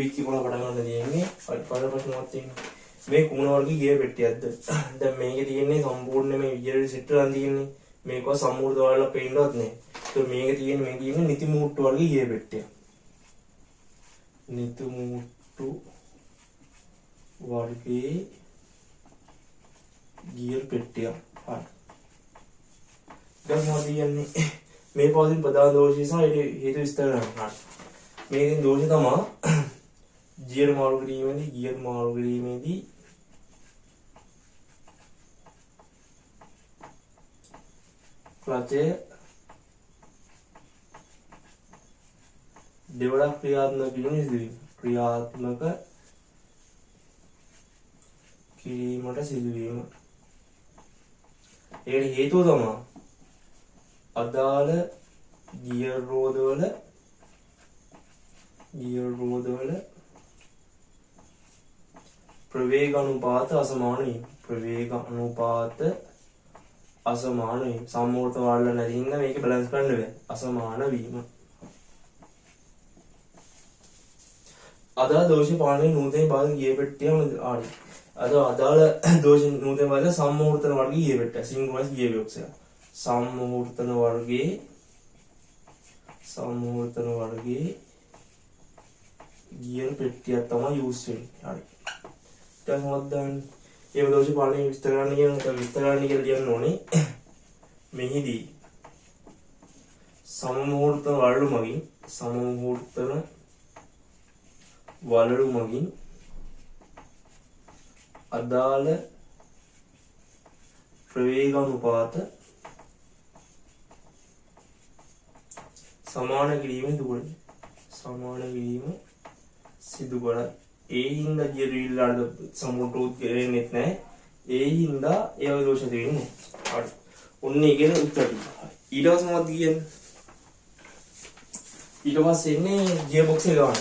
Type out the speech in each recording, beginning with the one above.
විකි මොන පටන් ගන්න තියෙන්නේ පරිපාල ප්‍රශ්නවත් තියෙන්නේ මේ කුණ වර්ගයේ ගියර් පෙට්ටියක්ද දැන් මේකේ තියෙන්නේ සම්පූර්ණ මේ ගියර් සෙට් කරන් තියෙන්නේ මේක සම්පූර්ණ වල පේන්නවත් නැහැ ඒක මේකේ තියෙන්නේ නිති මූට්ටු වර්ගයේ ගියර් පෙට්ටිය නිති මූට්ටු වර්ගයේ ගියර් පෙට්ටිය හරි දැන් මොකද කියන්නේ මේ පොදින් ප්‍රධාන දෝෂය සහ හේතු විස්තර කරන්න මේකෙන් දෝෂය තමයි ගියර් මාරු කිරීමේදී ක්ලචය දෙවරක් ක්‍රියාත්මක කිරීමට සිදුවීම ඒකට හේතුව තමයි අදාළ ගියර් රෝදවල ප්‍රවේග අනුපාත අසමාන වීම සම්මූර්ත වල නැති හින්දා මේක බැලන්ස් කරන්න බෑ අසමාන වීම අදාළ දෝෂ පාලනයේ නූතන බාධක ගියර් පෙට්ටියම ආරි අදාළ දෝෂ නූතන බාධක සම්මූර්තන වර්ගයේ ගියර් පෙට්ටිය සින්ක්‍රොනයිස් ගියර් බොක්ස් එක සම්මූර්තන වර්ගයේ ගියර් පෙට්ටියක් තමයි යූස් වෙන්නේ හරි දැන් මොකක්ද දාන්නේ ඒ දෝෂ පාලනය විස්තර කරන්න කියලා ලියන්න ඕනේ මෙහිදී සමමුහූර්තන වලලු මගින් අදාළ ප්‍රවේග අනුපාත සමාන කිරීම සිදු කරයි ඒ හින්දා ගියර් වීල් වල සම්පූර්ණ කෙරෙන්නේ නැහැ ඒ හින්දා ඒ වගේ දෝෂ තියෙන්නේ හරි ඔන්න ඒකේ උත්තර ඊට පස්සේ මොකක්ද කියන්නේ ඊට පස්සේ ඉන්නේ ගියර් බොක්ස් එක ගන්න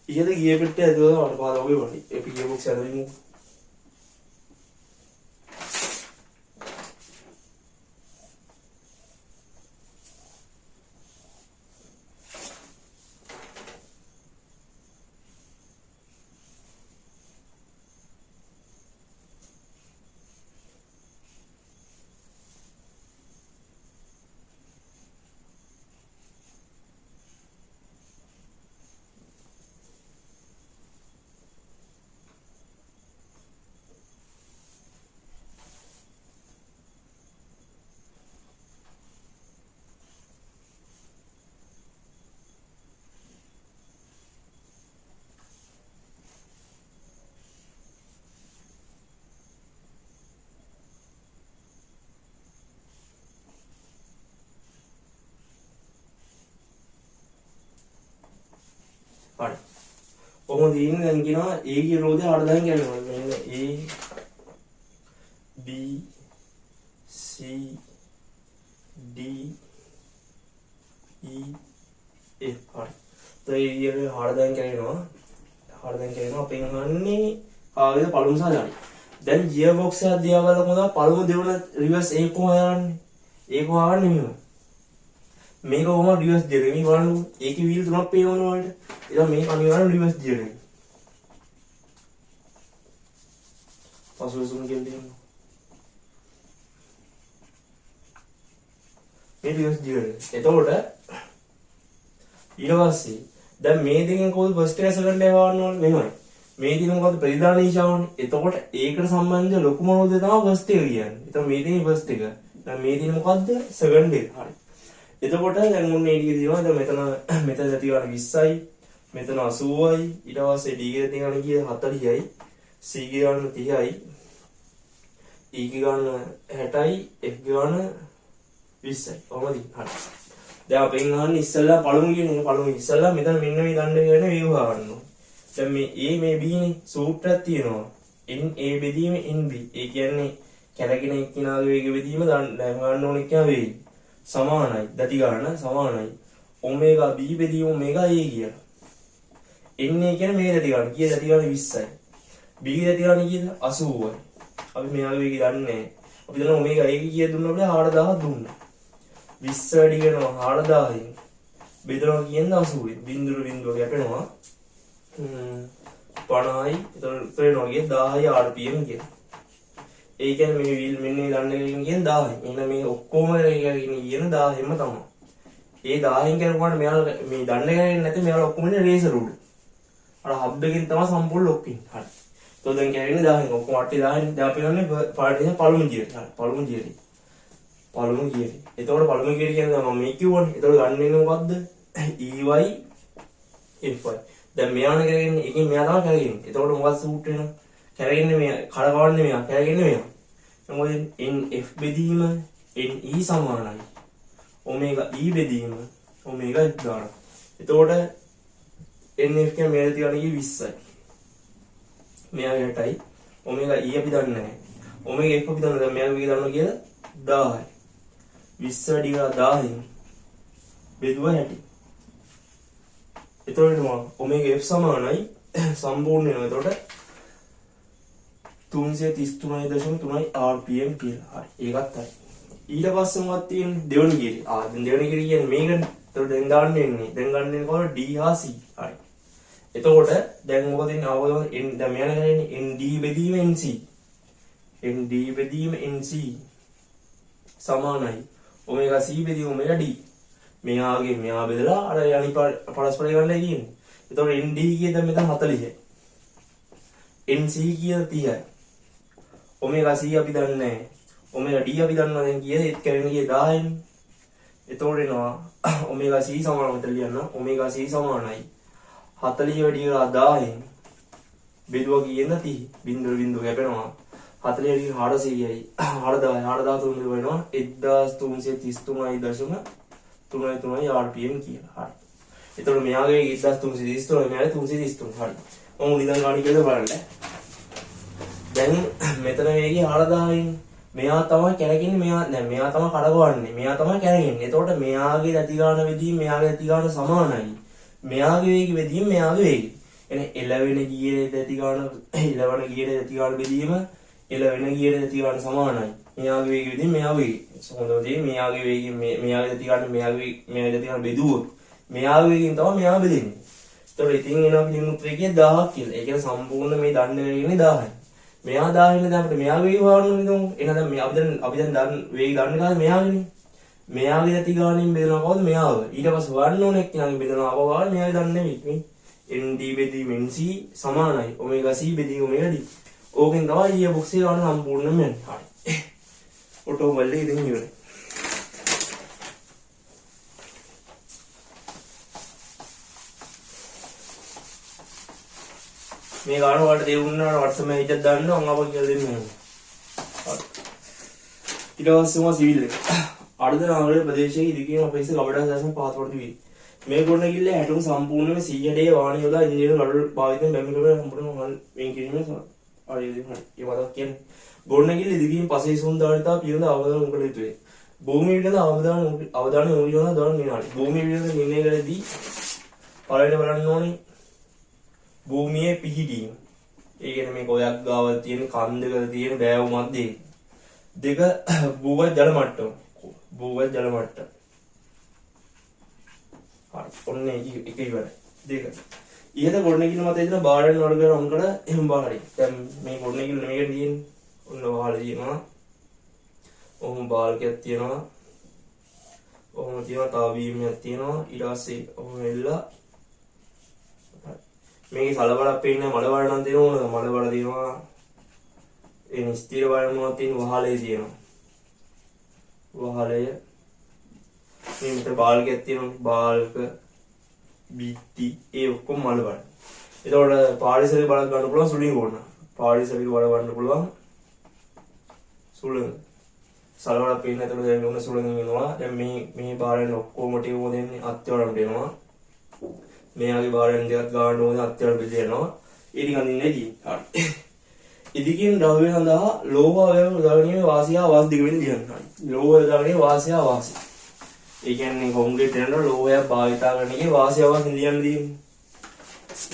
ඉහළ ගියර් පෙට්ටිය ඇතුළත වටපාත වගේ වටි ඒ ගියර් බොක්ස් ඇතුළේ හරි. කොහොමද ඉන්නේ දැන් කියනවා A කිය රෝදේ 8000න් ගන්නවා. මෙන්න A B C D E F හරි. તો A කිය 8000න් ගන්නවා. 8000න් ගන්නවා අපෙන් අහන්නේ ආවේද පළමු සහ යන්නේ. දැන් ගියර් බොක්ස් එක දිහා බලමුද පළමු දෙවන රිවර්ස් A කොහොමද යන්නේ? A කොහොමද මෙහෙම. මේක කොහොමද රිවර්ස් ගියර් එක මේ බලන්න. ඒකේ වීල් තුනක් පේනවනේ වලට. इधर मेन अनिवार्य रिवर्स गियर है पासवर्ड सुन के लिए මේ රිවර්ස් ගියර් එක. එතකොට ඊට පස්සේ දැන් මේ දෙකෙන් කොහොමද ෆස්ට් එක සෙකන්ඩ් එක හොවන්න ඕනේ මෙහෙමයි. මේ දින මොකද ප්‍රතිදාන ඊශාවනේ. එතකොට ඒකට සම්බන්ධ ලොකුම රෝදේ තමයි ෆස්ට් එක කියන්නේ. එතකොට මේ දෙකේ ෆස්ට් එක. දැන් මේ දින මොකද්ද සෙකන්ඩ් එක. හරි. එතකොට දැන් මොන්නේ ඊට කියනවා දැන් මෙතන ඇති ගන්න 20යි මෙතන 80යි ඊට පස්සේ D ගේ තියෙන ගිය 40යි C ගේ ගන්න 30යි E ගේ ගන්න 60යි F ගේ ගන්න 20යි කොහමද හරි දැන් අපෙන් අහන්නේ ඉස්සෙල්ලා පළමු කියන්නේ පළමු ඉස්සෙල්ලා මෙතන මෙන්න මේ දණ්ඩ කියන වේව ගන්නවා දැන් මේ A මේ B නේ සූත්‍රයක් තියෙනවා NA බෙදීම NB ඒ කියන්නේ කැරගෙන එක්කිනාගේ වේග බෙදීම ගන්න ඕනේ කියන වේගය සමානයි දති ගන්න සමානයි ඔමේගා B බෙදීම ඔමේගා A කියලා එන්නේ කියන්නේ මේ දති ගන්න. කීයද දති ගන්න 20යි. B දති ගන්න කීයද 80යි. අපි මෙයාගේ වේගය දන්නේ නැහැ. අපි දන්නවා ඔමේගා A කීයද දුන්නා අපිට 4000ක් දුන්නා. 20 වැඩි කරනවා 4000න් බෙදනවා කියන්නේ 80 බිඳුරු බිඳුව කැපෙනවා 50යි එතකොට වෙනවා කිය 1000 rpm කියන. ඒ කියන්නේ මේ වීල් මෙන්න මේ දන්න එකකින් කියන 1000යි. එහෙනම් මේ ඔක්කොම එකකින් කියන 1000ෙම තමයි. ඒ 1000න් කරපුවාට මෙයාලා මේ දන්න එකකින් නැති මෙයාලා ඔක්කොම ඉන්නේ රේසර් උඩ. අර හබ් එකකින් තමයි සම්පූර්ණ ලොක් වෙන්නේ. හරි. එතකොට දැන් කැරෙන්නේ 1000න් ඔක්කොම 8000න් දැන් අපි ගන්නේ පාඩේ පළමු ගියරේ. හරි. පළමු ගියරේ. එතකොට පළමු ගියරේ කියන්නේ මම මේ කිව්වනේ. එතකොට ගන්න වෙන්නේ මොකද්ද? EY FY. දැන් මෙයානේ කරගෙන එකෙන් මෙයා තමයි කරගෙන. එතකොට මොකක්ද සූට් වෙනවා? කරගෙන්නේ මෙයා, කඩකවන්නේ මෙයා, කරගෙන්නේ මෙයා. මොකද NF බෙදීම NE සමානයි. ඔමේගා E බෙදීම ඔමේගා F දාන. එතකොට NF කියන්නේ මෙයා තියන්නේ 20යි. මෙයා 8යි. ඔමේගා E අපි දන්නේ නැහැ. ඔමේගා F අපි දන්නවා. දැන් මෙයා විදිහ දන්නවා කියලා 1000යි. 20 වැඩි කරලා 1000න් බෙදුවා 60. එතකොට ඔමේගා F සමානයි සම්පූර්ණ වෙනවා. එතකොට 333.3 rpm කියලා. හරි. ඒකත් හරි. ඊට පස්සේ මොකක්ද තියෙන්නේ? දෙවෙනි ගියරේ. දැන් දෙවෙනි ගියරේ කියන්නේ මේකනේ. එතකොට දැන් දාන්න වෙන්නේ. දැන් ගන්න කොහොමද? D හා C. හරි. එතකොට දැන් මොකද වෙන්නේ? ආවොත් දැන් මෙයාලා කරන්නේ ND බෙදීම NC. ND බෙදීම NC සමානයි. ඔමේගා C බෙදීම ඔමේගා D. මෙයාගේ මෙයා බෙදලා අර යනි පරස්පරය ගන්නයි තියෙන්නේ. එතකොට ND කියේ දැන් මෙතන 40යි. NC කිය 30යි. ඔමේගා C අපි දන්නේ නැහැ. ඔමේගා D අපි දන්නවා දැන් කීයද? ඒත් කරන්නේ කීය 10යින්. එතකොට එනවා ඔමේගා C සමාන මෙතන ලියන්න. ඔමේගා C සමානයි 40 වැඩි කරලා 10යින් බෙදුවා කීයද 30. බිඳුව බිඳුව කැපෙනවා. 40 වැඩි 400යි 4000 වෙනවා 1333.33 rpm කියලා. හරි. එතකොට මෙයාගේ 1333 මෙයාගේ 333. හරි. මම උනිදන් ගාණි කියලා බලන්න. දැන් මෙතන වේගය 4000න් මෙයා තමයි කැරගෙන්නේ මෙයා දැන් මෙයා තමයි කඩගවන්නේ මෙයා තමයි කැරගෙන්නේ. එතකොට මෙයාගේ ගති ගන්න වෙදීම මෙයාගේ ගති ගන්න සමානයි. මෙයාගේ වේගය වෙදීම මෙයාගේ වේගය. එනේ එළවෙන ගියේ ගති ගන්න එළවන ගියේ ගති ගන්න වෙදීම එළවෙන ගියේ ගති ගන්න සමානයි. මෙයාගේ වේගය වෙදීම මෙයාගේ වේගය. හොඳම දේ මෙයාගේ වේගය මෙයාගේ ගති ගන්න මෙයාගේ ගති ගන්න බෙදුවොත් මෙයාගේ වේගයෙන් තමයි මෙයා බෙදෙන්නේ. එතකොට ඉතින් එනවා කිලිමුත් වේගය 1000ක් කියලා. ඒ කියන්නේ සම්පූර්ණ මේ දන්න වේගයනේ 1000යි. මෙයා 1000 ඉන්න දැන් අපිට මෙයා වේගය හොයන්න ඕනේ නේද? එහෙනම් දැන් අපි දැන් දන්න වේගය දන්නේ කාද මෙයාගේනේ. මෙයාගේ ගති ගානින් බෙදනවා කවුද මෙයාව. ඊට පස්සේ හොයන්න ඕනේ එක්කෙනාගේ බෙදනවා කවුද මෙයාගේ දන්නේ නෙවෙයි. මේ ND බෙදීම NC සමානයි ඔමේගා C බෙදීම ඔමේගා D. ඕකෙන් තමයි ඊය බොක්ස් එක ගන්න සම්පූර්ණයෙන්ම යන්නේ. හරි. ඔටෝ වලේ ඉතින් ඉවරයි. මේ ගාන වලට තේරුණා WhatsApp එකේ හිතක් දාන්න මම අප කියලා දෙන්න ඕනේ. හරි. ඊට පස්සේ මම සිවිල් එක. අර්ධනාගරික ප්‍රදේශයේ ඉදිකිරීම අපේස කවඩා සැසම පාස්වර්ඩ් දී. මේ ගොඩනැගිල්ල හැටුම් සම්පූර්ණයෙන්ම 100ඩේ වාහන යොදා ඉංජිනේරු නඩු භාවිතයෙන් බැමි කරලා සම්පූර්ණ වෙන් කිරීමේ ආයෝජනය හරි. ඒ වදක් කියන්නේ ගොඩනැගිල්ල ඉදිකිරීම පසේ සුන්දරතාව පිළිබඳ අවධානය යොමු කළ යුතුයි. භූමිය පිළිබඳ අවධානය යොමු කරන දරන නිර්ණය. භූමිය පිළිබඳ නිර්ණය කරදී පළවෙනි බලන්න ඕනේ භූමියේ පිහිටීම. ඒ කියන්නේ මේ ගොයක් ගාව තියෙන කන්දක තියෙන බෑවු මැද්දේ. දෙක භූගත ජල මට්ටම. භූගත ජල මට්ටම. හරි. ඔන්න එක ඉවරයි. දෙක. ඊට ගොඩනැගිල්ල මත ඉදලා බාරෙන් වර්ග රොන්කඩ එහෙම බාරයි. දැන් මේ ගොඩනැගිල්ල මේක තියෙන්නේ. ඔන්න වහල තියෙනවා. ඔහොම බාල්කයක් තියෙනවා. ඔහොම තියෙනවා තව බීමයක් තියෙනවා. ඊට පස්සේ ඔහොම එල්ලා මේකේ සලබලක් පේන්නේ මඩ බල නම් තියෙනවා මඩ බල තියෙනවා ඒ නිස්තිර බල මොනවද තියෙන වහලේ තියෙනවා වහලය මේ මෙතන බාල්කයක් තියෙනවා බාල්ක බිත්ති ඒ ඔක්කොම මඩ බල. එතකොට පාරිසරික බලක් ගන්න පුළුවන් සුලින් ගොන්න. පාරිසරික බල ගන්න පුළුවන් සුලං සලබලක් පේන්නේ එතකොට දැන් උන සුලං වෙනවා. දැන් මේ බාලෙන් ඔක්කොම ටිකෝ දෙන්නේ අත්‍යවරම් දෙනවා. මෙයාගේ බාරෙන් දෙකක් ගන්න ඕනේ අත්‍යවශ්‍ය බෙදෙනවා. ඒ ටික අඳින්නේ කි. හරි. ඉදිකින් ද්‍රව්‍ය සඳහා ලෝහ අවයව උදාගැනීමේ වාසිය අවාසි දෙක වෙන ලියන්න. හරි. ලෝහ උදාගැනීමේ වාසිය අවාසි. ඒ කියන්නේ කොන්ක්‍රීට් එකකට ලෝහයක් භාවිතා කරන එකේ වාසිය අවාසි ලියන්න දෙන්නේ.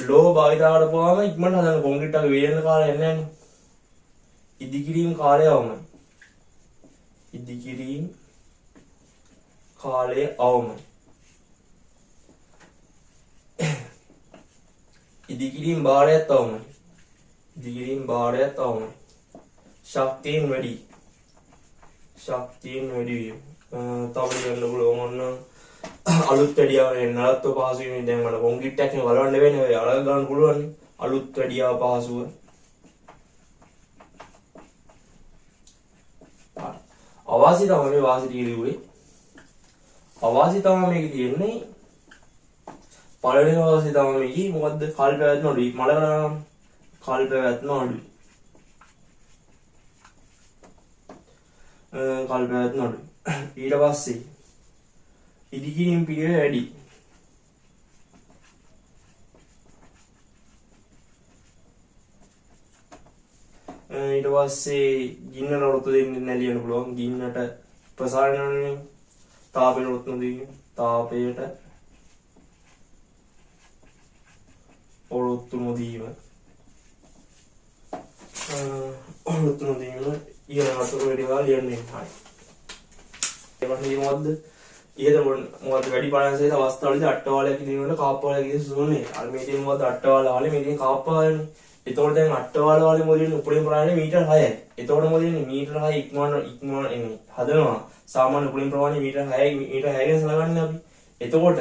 ලෝහ භාවිතා කරපුවාම ඉක්මනට හදන කොන්ක්‍රීට් එක වේලෙන කාලය යන්නේ නැහැ. ඉදිකිරීම කාලය වමයි. ඉදිකිරීම කාලය අවමයි. ඉදිකිරීම් භාරයත් අවමයි. ඉදිකිරීම් භාරයත් අවමයි. ශක්තියෙන් වැඩි. ශක්තියෙන් වැඩි වීම. තව කියන්න පුළුවන් ඔන්න අලුත් වැඩියාව නලත්ව පහසු වීම. දැන් මට කොන්ක්‍රීට් එකක් නේ වලවන්න වෙන්නේ. ඔය අලග ගන්න පුළුවන්. අලුත් වැඩියාව පහසුව. අවාසිතම මේ වාසිත කිරුවේ. අවාසිතම මේක තියෙන්නේ පළවෙනි අවාසිතම මේකේ මොකද්ද? කාල පැවැත්ම අඩුයි. මල කරා කාල පැවැත්ම අඩුයි. කාල පැවැත්ම අඩුයි. ඊට පස්සේ ඉදිකිරීම් පිළිවෙල වැඩි. ඊට පස්සේ ගින්නට වෘත දෙන්නේ නැලියන්න පුළුවන්. ගින්නට ප්‍රසාරණය තාපයට වෘත නොදීම. තාපයට වෘත නොදීම. වෘත නොදීම ඊළඟට වැඩිවා ලියන්නේ. හරි. ඒ වගේ මොකද්ද? ඊට මොකද්ද වැඩි පාරාසහිත අවස්ථාවලදී අට්ටවාලයක් ඉදිනකොට කාප්පවාලයක් ඉදින සුළුනේ. අර මේ තියෙන මොකද්ද අට්ටවාලාවලේ මේ තියෙන කාප්පවාලනේ. එතකොට දැන් අට්ටවාලාවලේ මොකද උපරිම ප්‍රමාණය මීටර් 6යි. එතකොට මොකද වෙන්නේ? මීටර් 6 ඉක්මවන එන්නේ හදනවා. සාමාන්‍ය උපරිම ප්‍රමාණය මීටර් 6යි. මීටර් 6 ගැන සලකන්නේ අපි. එතකොට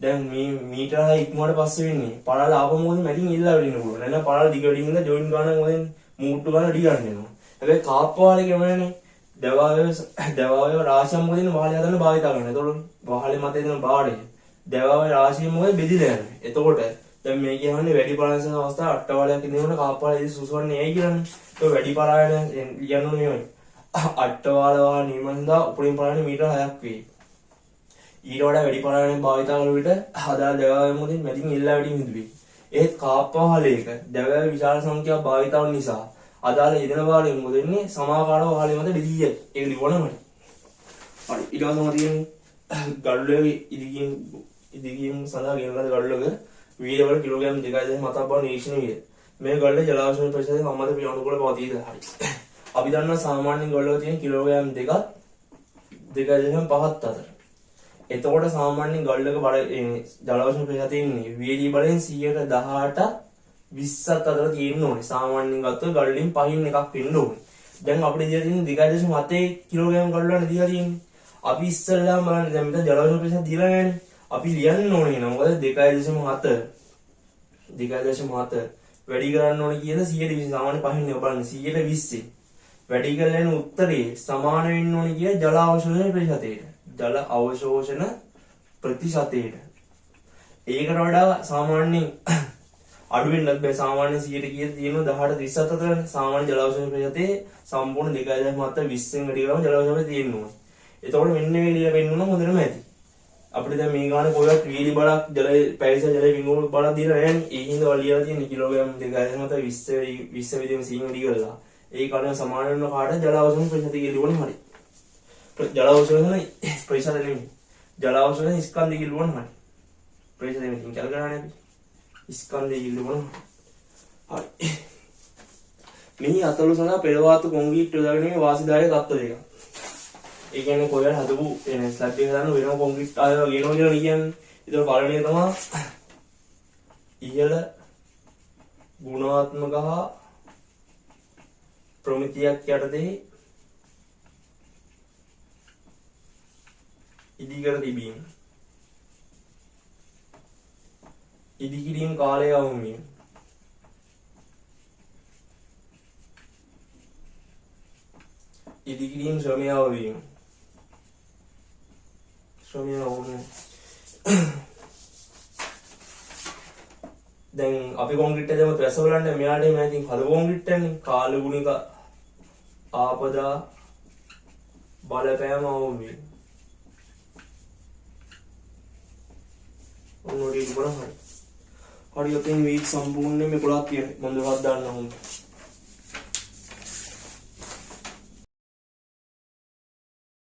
දැන් මේ මීටර් 6 ඉක්මවට පස්සේ වෙන්නේ පළල ආපම මොකද මැදින් ඉල්ලා වෙන්න පුළුවන්. නැත්නම් පළල දිග වැඩි හින්දා ජොයින් ගන්න මොකද මූට්ටු ගන්න ඩි ගන්න වෙනවා. හැබැයි කාප්පවාලේ කියමනේ දවාවය රාශියක් මොකද ඉන්නේ වාහලේ හදන්න භාවිතා කරනවා. එතකොට වාහලේ මත එන බාඩේ දවාවය රාශිය මොකද බෙදිලා යනවා. එතකොට දැන් මේ කියන්නේ වැඩි පරායන අවස්ථාව අට්ටවාලයක් ඉන්නවනේ කාප්පවාලේ සුසුවන්නේ ඇයි කියන්නේ. ඒක වැඩි පරායන කියනෝනේ නෙමෙයි. අට්ටවාල වාහන නිර්මාණය උපරිම පරායන මීටර 6ක් වේ. ඊට වඩා වැඩි පරායන භාවිතා කරන විට අදාළ දවාවය මොකද මැදින් ඉල්ලා වැඩි හිඳුවේ. ඒත් කාප්පවාලයක දවාවය විශාල සංඛ්‍යාවක් භාවිතා වන නිසා අදාළ යෙදෙන වාරයෙන් මොකද වෙන්නේ සමාකාර වාහලෙ මත ඩිජිය ඒක ලිවනමයි. හරි ඊට පස්සේ තියෙන්නේ ගල්ලේ ඉදිකියම් සඳහා ගෙනලා ගල්ලක වීරවල කිලෝග්‍රෑම් 2.7 මතක් බව නිරීක්ෂණය විය. මේ ගල්ලේ ජලාශය ප්‍රදේශයේ සම්මත පියවුණුකොළ පවතීද? හරි. අපි දන්නා සාමාන්‍ය ගල්වල තියෙන කිලෝග්‍රෑම් 2.5 අතර. එතකොට සාමාන්‍ය ගල්ලක බර ජලාශය ප්‍රදේශයේ ඉන්නේ වීර්ය බලෙන් 118 20ත් අතර තියෙන්න ඕනේ. සාමාන්‍යයෙන් ගත්තොත් ගල්ලින් පහින් එකක් වෙන්න ඕනේ. දැන් අපිට දීලා තියෙන 2.7 කිලෝග්‍රෑම් ගල් වල දීලා තියෙන්නේ. අපි ඉස්සෙල්ලාම බලන්න දැන් මෙතන ජලවල ප්‍රදේශය දීලා නැහැනේ. අපි ලියන්න ඕනේ නේද? මොකද 2.7 වැඩි කරන්න ඕනේ කියන 120 සාමාන්‍ය පහින් එක බලන්න 120 වැඩි කරලා යන උත්තරේ සමාන වෙන්න ඕනේ කිය ජල අවශෝෂණ ප්‍රතිශතයට. ජල අවශෝෂණ ප්‍රතිශතයට. ඒකට වඩා සාමාන්‍යයෙන් අඩු වෙන්නත් බෑ. සාමාන්‍ය 100ට කීයද තියෙනවා 18 30ත් අතර සාමාන්‍ය ජල අවශෝෂණ ප්‍රතිශතයේ සම්පූර්ණ 2.7 20න් වැඩි කරාම ජල අවශෝෂණය තියෙන්න ඕනේ. එතකොට මෙන්න මේ ලියලා වෙන්න ඕන හොඳටම ඇති. අපිට දැන් මේ ගානේ කොහෙවත් වීලි බලක් ජලය පැවිස ජලය විඟුණු බලක් දීලා නැහැ. ඒ හින්දා ලියලා තියෙන කිලෝග්‍රෑම් 2.7 20 විදිහම සීන් වැඩි කරලා. ඒ කාණය සමාන වෙන කාට ජල අවශෝෂණ ප්‍රතිශතය කියලා හරි. ජල අවශෝෂණ ප්‍රතිශතය නෙමෙයි. ජල අවශෝෂණ ස්කන්ධය කියලා හරි. ප්‍රතිශතය මෙතන කල් කරන්නේ අපි. ස්කන්ධය කියලා හරි. මේ අතලු සඳහා පෙරවාතු කොන්ක්‍රීට් යොදාගෙන මේ වාසිදායක තත්ත්ව දෙක. ඒ කියන්නේ කොහෙවත් හදපු ස්ලැබ් එක දාන වෙනම කොන්ක්‍රීට් ආයෙ ගේනවා කියලා කියන්නේ. ඒක පළවෙනි තමයි ඉහළ ගුණාත්මක හා ප්‍රමිතියක් යටතේ ඉදිකර තිබීම. ඉදිකිරීම් කාලය අවම වීම. ඉදිකිරීම් ශ්‍රමය අවම වීම. ශ්‍රමය අවම. දැන් අපි කොන්ක්‍රීට් එකේ දැම්මත් වැස්ස බලන්න මෙයාට මේ ඉතින් හද කොන්ක්‍රීට් එකනේ කාලගුණික ආපදා බලපෑම අවම වීම. ඔන්න ඔය ඉතින් බලන්න. හරියට මේ වීක් සම්පූර්ණයෙන් මේ 11ක් තියෙනවා. මම දෙකක් දාන්න ඕනේ.